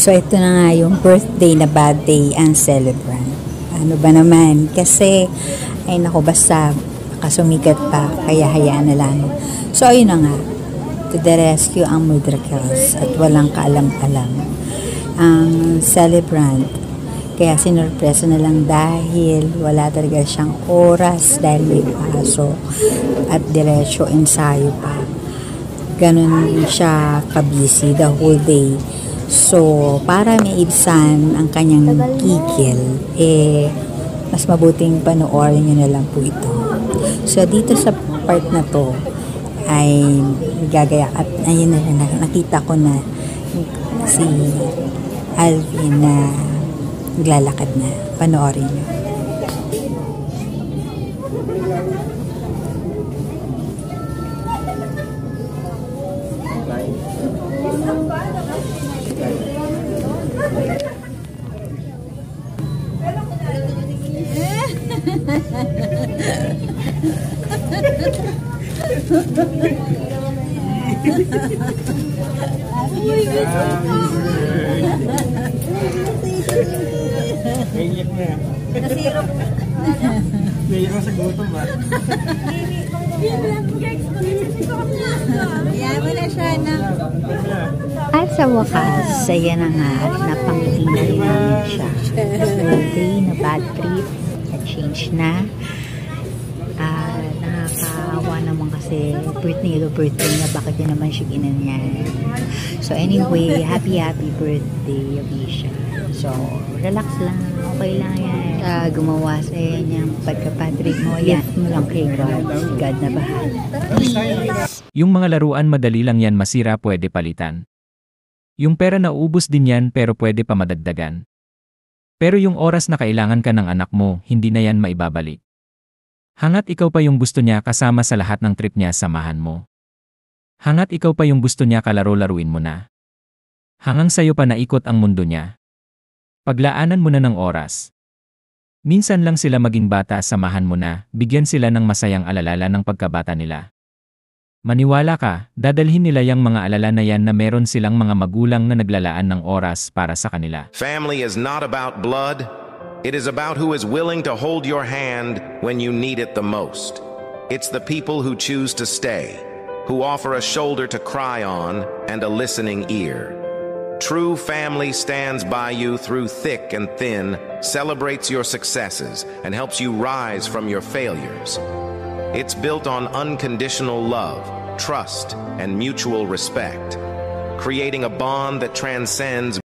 So, ito na nga yung birthday na bad day ang celebrant. Ano ba naman? Kasi, ay naku, basta kasumikat pa, kaya hayaan na lang. So, ayun na nga. To the rescue ang Mudrakels at walang kaalam-alam. Ang celebrant, kaya sinurpresa na lang dahil wala talaga siyang oras dahil may paso at diretso ensayo pa. Ganun siya kabisi the whole day. So, para maibsan ang kanyang kikil, mas mabuting panoorin nyo na lang po ito. So, dito sa part na to, ay gagayak at ayun na, nakita ko na si Alvin na naglalakad na. Panoorin nyo. Naiyak na. Nasirap. Naiyak na sa gutom ba? Yan mo na siya na. At sa wakas, ayan na nga at napangiti na rin namin siya. Birthday na bad trip. Na-change na. Nakakaawa naman kasi birthday niya, bakit yun naman siya ginanyan. So anyway, happy birthday, Abisha. So, relax lang, okay lang yan. Gumawa sa yung pagkapadrig mo, yan mo lang kay God. God na bahala. Yung mga laruan madali lang yan masira, pwede palitan. Yung pera na ubos din yan pero pwede pa madagdagan. Pero yung oras na kailangan ka ng anak mo, hindi na yan maibabalik. Hangat ikaw pa yung gusto niya kasama sa lahat ng trip niya, samahan mo. Hangat ikaw pa yung gusto niya, kalaro-laruin mo na. Hangang sa'yo pa naikot ang mundo niya. Paglaanan mo na ng oras. Minsan lang sila maging bata, samahan mo na, bigyan sila ng masayang alalala ng pagkabata nila. Maniwala ka, dadalhin nila yung mga alala na yan na meron silang mga magulang na naglalaan ng oras para sa kanila. Family is not about blood. It is about who is willing to hold your hand when you need it the most. It's the people who choose to stay, who offer a shoulder to cry on and a listening ear. True family stands by you through thick and thin, celebrates your successes, and helps you rise from your failures. It's built on unconditional love, trust, and mutual respect, creating a bond that transcends